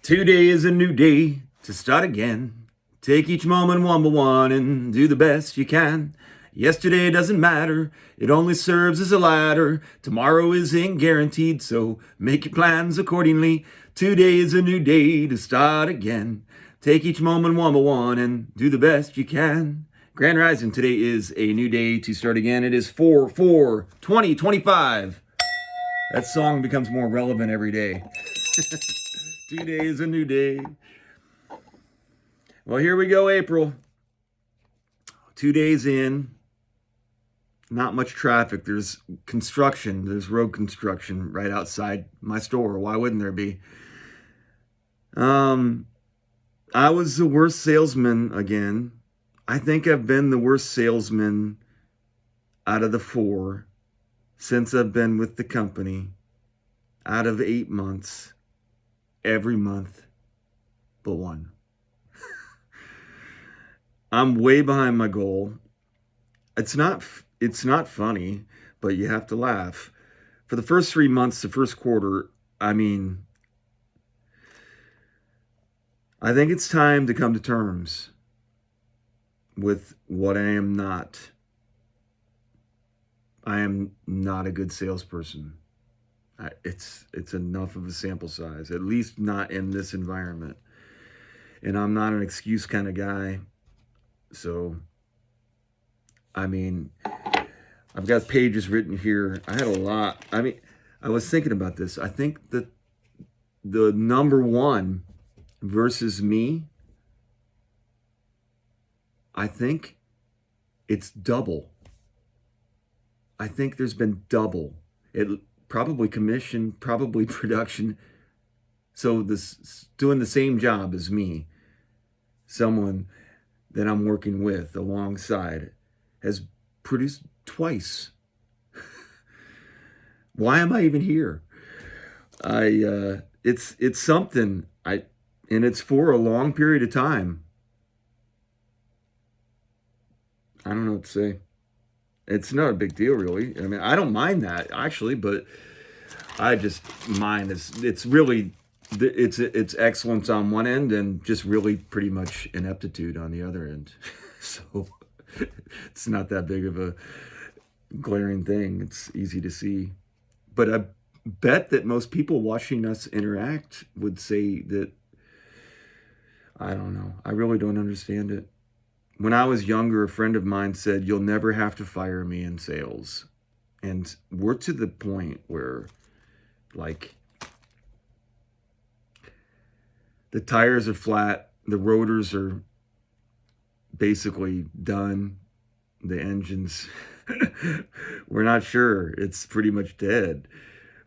Today is a new day to start again. Take each moment one by one and do the best you can. Yesterday doesn't matter, it only serves as a ladder. Tomorrow isn't guaranteed, so make your plans accordingly. Today is a new day to start again. Take each moment one by one and do the best you can. Grand Rising, today is a new day to start again. It is 4/4/2025. That song becomes more relevant every day. Today is a new day. Well, here we go, April. 2 days in. Not much traffic. There's construction. There's road construction right outside my store. Why wouldn't there be? I was the worst salesman again. I think I've been the worst salesman out of the 4 since I've been with the company. Out of 8 months. Every month but one. I'm way behind my goal. It's not funny, but you have to laugh. For the first 3 months, the first quarter, I think it's time to come to terms with what I am not. I am not a good salesperson. It's enough of a sample size, at least not in this environment. And I'm not an excuse kind of guy. So, I've got pages written here. I had a lot. I was thinking about this. I think that the number 1 versus me, I think it's double. I think there's been double. It probably commission, probably production. So this doing the same job as me, someone that I'm working with alongside, has produced twice. Why am I even here? It's something. And it's for a long period of time. I don't know what to say. It's not a big deal, really. I don't mind that actually, but I just mind it's really it's excellence on one end and just really pretty much ineptitude on the other end. So it's not that big of a glaring thing. It's easy to see. But I bet that most people watching us interact would say that, I don't know. I really don't understand it. When I was younger, a friend of mine said, "You'll never have to fire me in sales." And we're to the point where, like, the tires are flat, the rotors are basically done, the engines, we're not sure. It's pretty much dead.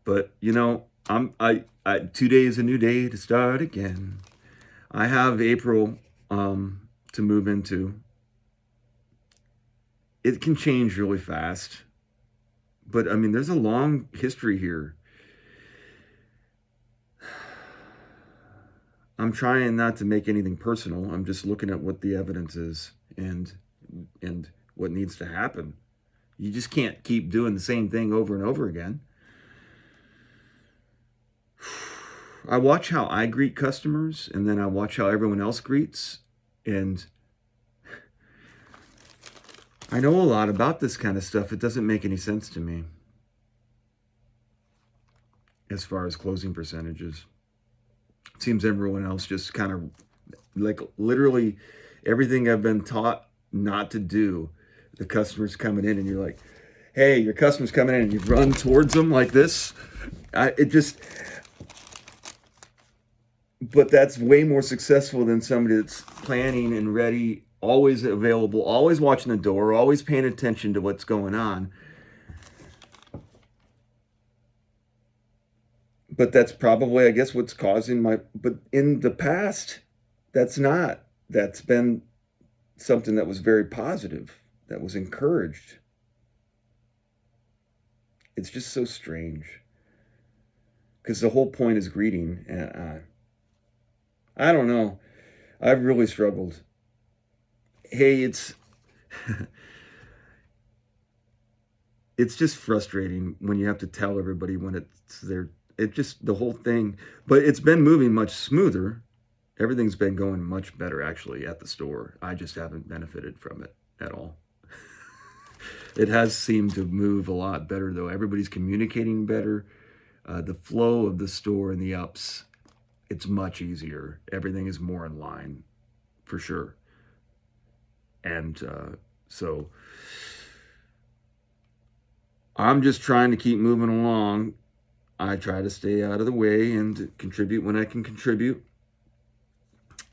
But, I 2 days a new day to start again. I have April to move into. It can change really fast. But, there's a long history here. I'm trying not to make anything personal. I'm just looking at what the evidence is and what needs to happen. You just can't keep doing the same thing over and over again. I watch how I greet customers, and then I watch how everyone else greets, and I know a lot about this kind of stuff. It doesn't make any sense to me as far as closing percentages. It seems everyone else just kind of, like, literally everything I've been taught not to do. The customer's coming in and you're like, "Hey, your customer's coming in," and you run towards them like this. But that's way more successful than somebody that's planning and ready, always available, always watching the door, always paying attention to what's going on. But that's probably, I guess, what's causing but in the past, that's been something that was very positive, that was encouraged. It's just so strange. Because the whole point is greeting. And I don't know. I've really struggled. Hey, it's just frustrating when you have to tell everybody when it's it just, the whole thing, but it's been moving much smoother. Everything's been going much better actually at the store. I just haven't benefited from it at all. It has seemed to move a lot better though. Everybody's communicating better. The flow of the store and the ups, it's much easier. Everything is more in line for sure. And so I'm just trying to keep moving along. I try to stay out of the way and contribute when I can contribute.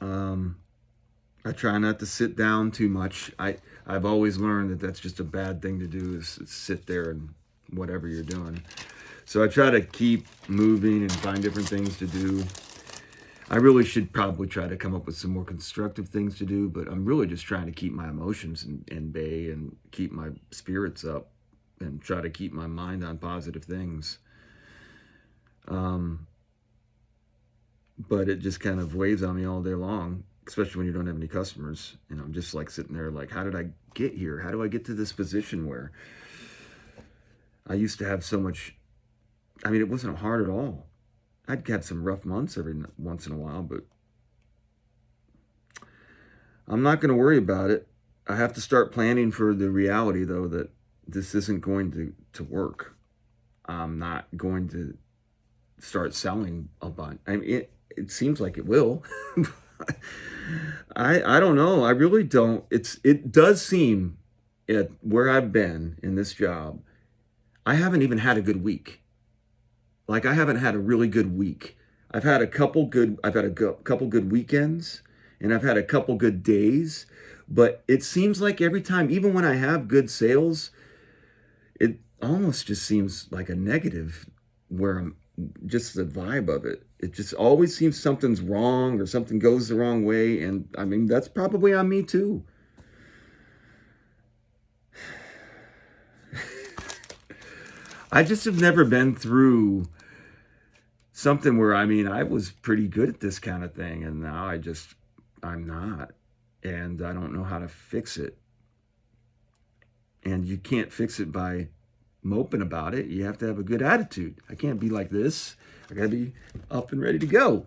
I try not to sit down too much. I've always learned that that's just a bad thing to do, is sit there and whatever you're doing. So I try to keep moving and find different things to do. I really should probably try to come up with some more constructive things to do, but I'm really just trying to keep my emotions in bay and keep my spirits up and try to keep my mind on positive things. But it just kind of weighs on me all day long, especially when you don't have any customers. And I'm just like sitting there like, how did I get here? How do I get to this position where I used to have so much? I mean, it wasn't hard at all. I'd have some rough months every once in a while, but I'm not going to worry about it. I have to start planning for the reality, though, that this isn't going to work. I'm not going to start selling a bunch. I mean, it seems like it will. I don't know. I really don't. It does seem, at where I've been in this job, I haven't even had a good week. Like, I haven't had a really good week. I've had a couple good weekends, and I've had a couple good days, but it seems like every time, even when I have good sales, it almost just seems like a negative, where I'm just, the vibe of it. It just always seems something's wrong or something goes the wrong way. And I mean, that's probably on me too. I just have never been through something where, I mean, I was pretty good at this kind of thing, and now I'm not. And I don't know how to fix it. And you can't fix it by moping about it. You have to have a good attitude. I can't be like this. I gotta be up and ready to go.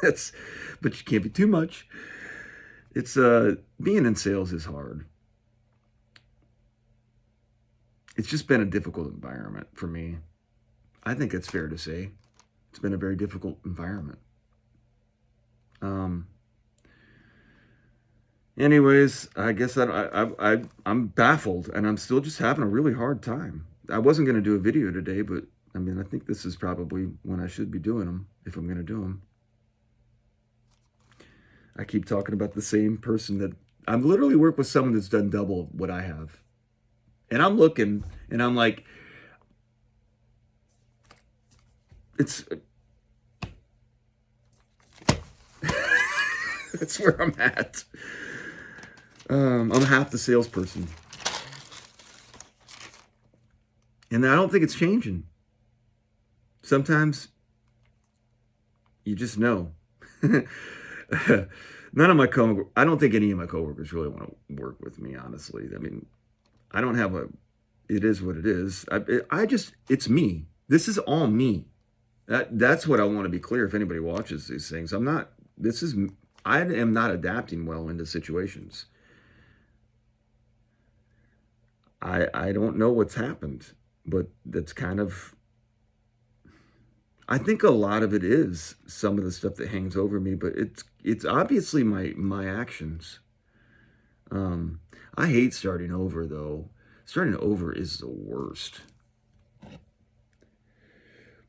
But you can't be too much. It's being in sales is hard. It's just been a difficult environment for me. I think it's fair to say it's been a very difficult environment. Anyways, I guess I'm baffled, and I'm still just having a really hard time. I wasn't going to do a video today, but I mean, I think this is probably when I should be doing them, if I'm going to do them. I keep talking about the same person that I've literally worked with, someone that's done double what I have. And I'm looking, and I'm like, it's that's where I'm at. I'm half the salesperson. And I don't think it's changing. Sometimes you just know. None of my coworkers, I don't think any of my coworkers really want to work with me, honestly. I mean, I don't have it is what it is. It's me. This is all me. That's what I want to be clear. If anybody watches these things, I am not adapting well into situations. I don't know what's happened, but that's kind of, I think a lot of it is some of the stuff that hangs over me, but it's obviously my actions. I hate starting over, though. Starting over is the worst.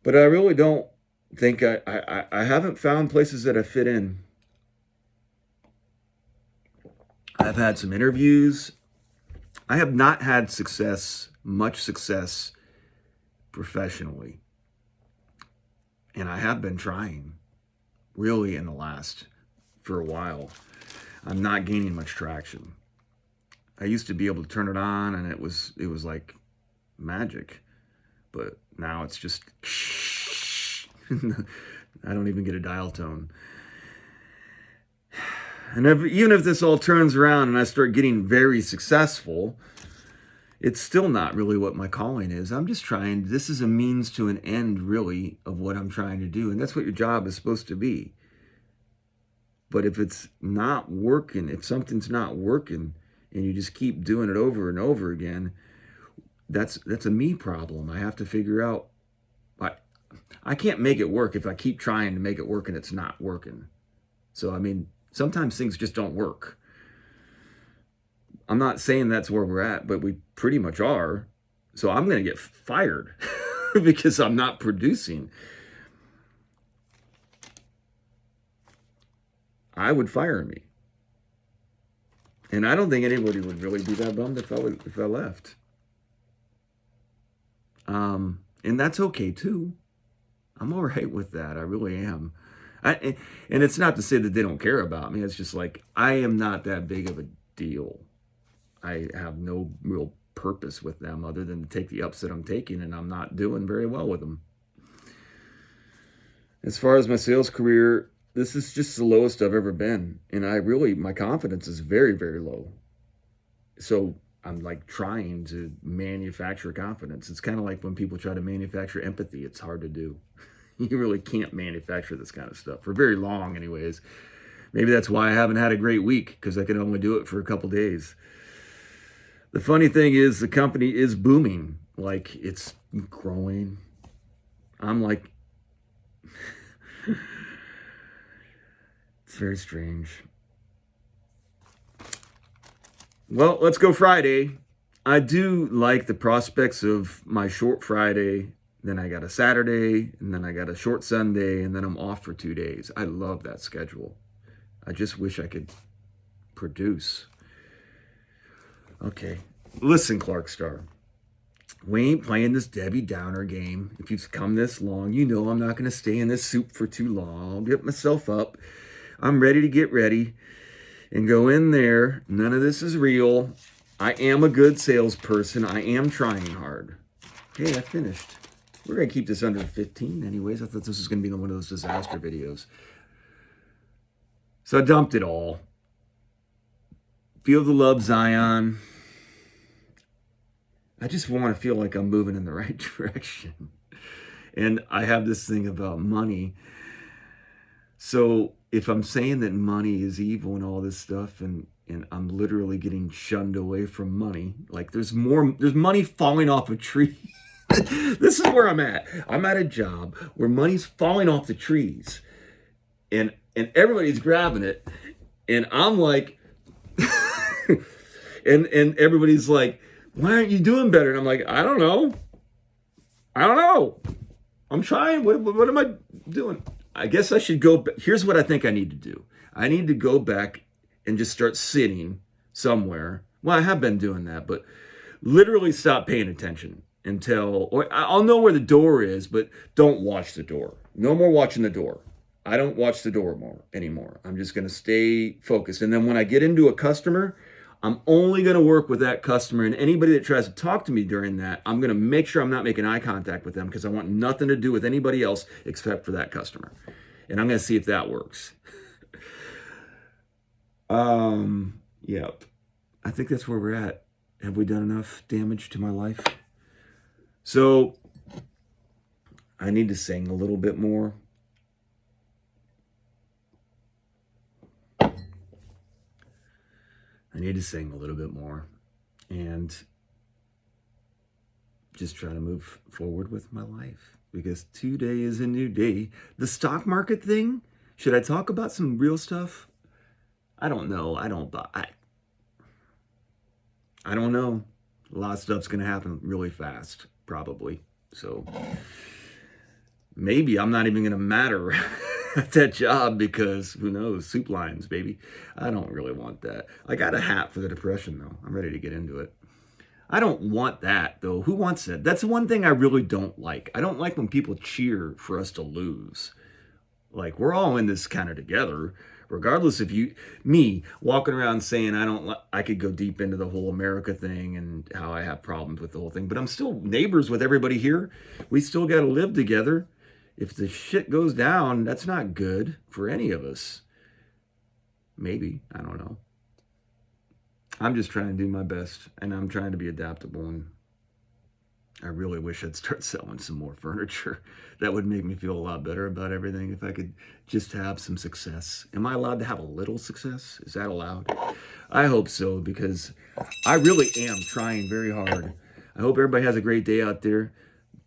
But I really don't think I haven't found places that I fit in. I've had some interviews. I have not had much success professionally. And I have been trying, really, for a while. I'm not gaining much traction. I used to be able to turn it on, and it was like magic. But now it's just, I don't even get a dial tone. And even if this all turns around and I start getting very successful, it's still not really what my calling is. I'm just trying, this is a means to an end, really, of what I'm trying to do. And that's what your job is supposed to be. But if it's not working, if something's not working, and you just keep doing it over and over again, that's a me problem. I have to figure out, I can't make it work if I keep trying to make it work and it's not working. So, I mean, sometimes things just don't work. I'm not saying that's where we're at, but we pretty much are. So I'm going to get fired because I'm not producing. I would fire me. And I don't think anybody would really be that bummed if I left. And that's okay too. I'm all right with that. I really am. And it's not to say that they don't care about me. It's just like, I am not that big of a deal. I have no real purpose with them other than to take the ups that I'm taking, and I'm not doing very well with them. As far as my sales career, this is just the lowest I've ever been. And my confidence is very, very low. So I'm like trying to manufacture confidence. It's kind of like when people try to manufacture empathy. It's hard to do. You really can't manufacture this kind of stuff for very long anyways. Maybe that's why I haven't had a great week, because I can only do it for a couple days. The funny thing is the company is booming. Like, it's growing. I'm like, it's very strange. Well, let's go Friday. I do like the prospects of my short Friday. Then I got a Saturday, and then I got a short Sunday, and then I'm off for 2 days. I love that schedule. I just wish I could produce. Okay, listen, Clark Star. We ain't playing this Debbie Downer game. If you've come this long, you know I'm not going to stay in this soup for too long. I'll get myself up. I'm ready to get ready and go in there. None of this is real. I am a good salesperson. I am trying hard. Hey, I finished. We're going to keep this under 15 anyways. I thought this was going to be one of those disaster videos. So I dumped it all. Feel the love, Zion. I just want to feel like I'm moving in the right direction. And I have this thing about money. So if I'm saying that money is evil and all this stuff, and I'm literally getting shunned away from money, like there's money falling off a tree. This is where I'm at. I'm at a job where money's falling off the trees, and everybody's grabbing it, and I'm like, and everybody's like, why aren't you doing better? And I'm like, I don't know. I'm trying. What am I doing? I guess I should go. Here's what I think I need to do. I need to go back and just start sitting somewhere. Well, I have been doing that, but literally stop paying attention or I'll know where the door is, but don't watch the door. No more watching the door. I don't watch the door anymore. I'm just going to stay focused. And then when I get into a customer, I'm only going to work with that customer, and anybody that tries to talk to me during that, I'm going to make sure I'm not making eye contact with them, because I want nothing to do with anybody else except for that customer. And I'm going to see if that works. Yep. I think that's where we're at. Have we done enough damage to my life? So I need to sing a little bit more. I need to sing a little bit more and just try to move forward with my life, because today is a new day. The stock market thing, should I talk about some real stuff? I don't know. I don't know. A lot of stuff's going to happen really fast, probably. So maybe I'm not even going to matter at that job, because who knows? Soup lines, baby. I don't really want that. I got a hat for the depression, though. I'm ready to get into it. I don't want that, though. Who wants that? That's the one thing I really don't like. I don't like when people cheer for us to lose. Like, we're all in this kind of together. Regardless if me walking around saying I could go deep into the whole America thing and how I have problems with the whole thing, but I'm still neighbors with everybody here. We still got to live together. If the shit goes down, that's not good for any of us. Maybe, I don't know. I'm just trying to do my best, and I'm trying to be adaptable. And I really wish I'd start selling some more furniture. That would make me feel a lot better about everything if I could just have some success. Am I allowed to have a little success? Is that allowed? I hope so, because I really am trying very hard. I hope everybody has a great day out there.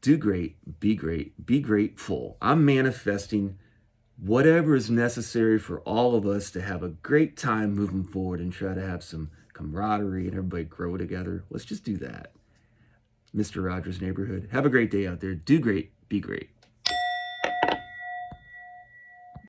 Do great, be grateful. I'm manifesting whatever is necessary for all of us to have a great time moving forward and try to have some camaraderie and everybody grow together. Let's just do that. Mr. Rogers' Neighborhood. Have a great day out there. Do great, be great.